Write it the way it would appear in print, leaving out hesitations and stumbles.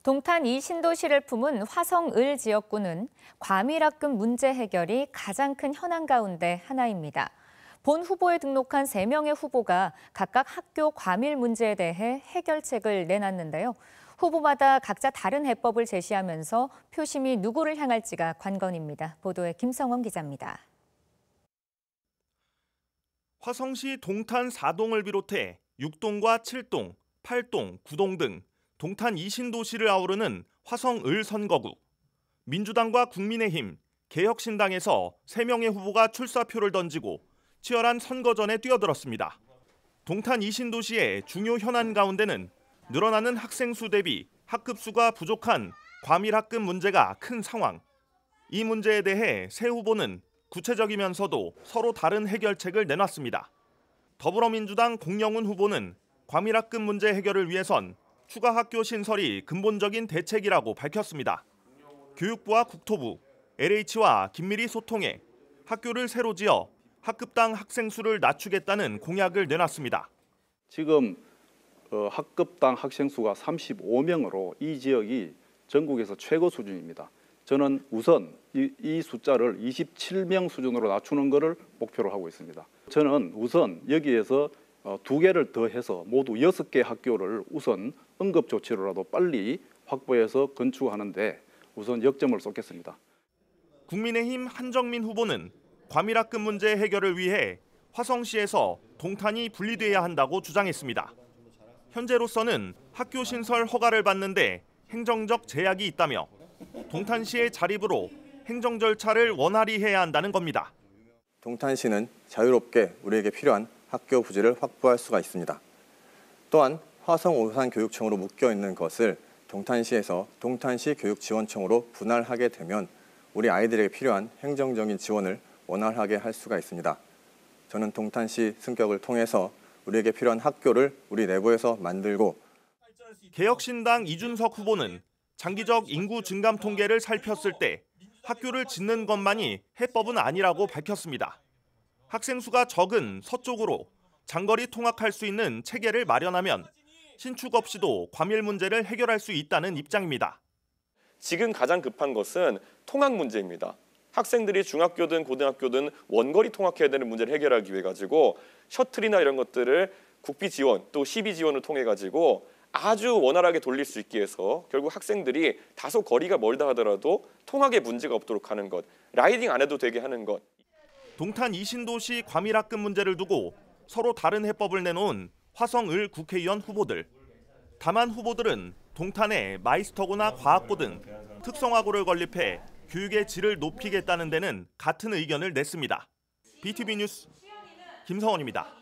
동탄 이 신도시를 품은 화성을 지역구는 과밀학급 문제 해결이 가장 큰 현안 가운데 하나입니다. 본 후보에 등록한 3명의 후보가 각각 학교 과밀 문제에 대해 해결책을 내놨는데요. 후보마다 각자 다른 해법을 제시하면서 표심이 누구를 향할지가 관건입니다. 보도에 김성원 기자입니다. 화성시 동탄 4동을 비롯해 6동과 7동, 8동, 9동 등 동탄 이신도시를 아우르는 화성을 선거구. 민주당과 국민의힘, 개혁신당에서 3명의 후보가 출사표를 던지고 치열한 선거전에 뛰어들었습니다. 동탄 이신도시의 중요 현안 가운데는 늘어나는 학생 수 대비 학급 수가 부족한 과밀학급 문제가 큰 상황. 이 문제에 대해 새 후보는 구체적이면서도 서로 다른 해결책을 내놨습니다. 더불어민주당 공영훈 후보는 과밀학급 문제 해결을 위해선 추가 학교 신설이 근본적인 대책이라고 밝혔습니다. 교육부와 국토부, LH와 긴밀히 소통해 학교를 새로 지어 학급당 학생 수를 낮추겠다는 공약을 내놨습니다. 지금 학급당 학생 수가 35명으로 이 지역이 전국에서 최고 수준입니다. 저는 우선 이 숫자를 27명 수준으로 낮추는 것을 목표로 하고 있습니다. 저는 우선 여기에서 2개를 더해서 모두 6개 학교를 우선 응급조치로라도 빨리 확보해서 건축하는데 우선 역점을 쏟겠습니다. 국민의힘 한정민 후보는 과밀학급 문제 해결을 위해 화성시에서 동탄이 분리돼야 한다고 주장했습니다. 현재로서는 학교 신설 허가를 받는데 행정적 제약이 있다며 동탄시의 자립으로 행정 절차를 원활히 해야 한다는 겁니다. 동탄시는 자유롭게 우리에게 필요한 학교 부지를 확보할 수가 있습니다. 또한 화성 오산교육청으로 묶여있는 것을 동탄시에서 동탄시 교육지원청으로 분할하게 되면 우리 아이들에게 필요한 행정적인 지원을 원활하게 할 수가 있습니다. 저는 동탄시 승격을 통해서 우리에게 필요한 학교를 우리 내부에서 만들고 개혁신당 이준석 후보는 장기적 인구 증감 통계를 살폈을 때 학교를 짓는 것만이 해법은 아니라고 밝혔습니다. 학생 수가 적은 서쪽으로 장거리 통학할 수 있는 체계를 마련하면 신축 없이도 과밀 문제를 해결할 수 있다는 입장입니다. 지금 가장 급한 것은 통학 문제입니다. 학생들이 중학교든 고등학교든 원거리 통학해야 되는 문제를 해결하기 위해 가지고 셔틀이나 이런 것들을 국비 지원 또 시비 지원을 통해 가지고 아주 원활하게 돌릴 수 있게 해서 결국 학생들이 다소 거리가 멀다 하더라도 통학에 문제가 없도록 하는 것, 라이딩 안 해도 되게 하는 것. 동탄 이신도시 과밀학급 문제를 두고 서로 다른 해법을 내놓은 화성을 국회의원 후보들. 다만 후보들은 동탄에 마이스터고나 과학고 등 특성화고를 건립해 교육의 질을 높이겠다는 데는 같은 의견을 냈습니다. BTV 뉴스 김성원입니다.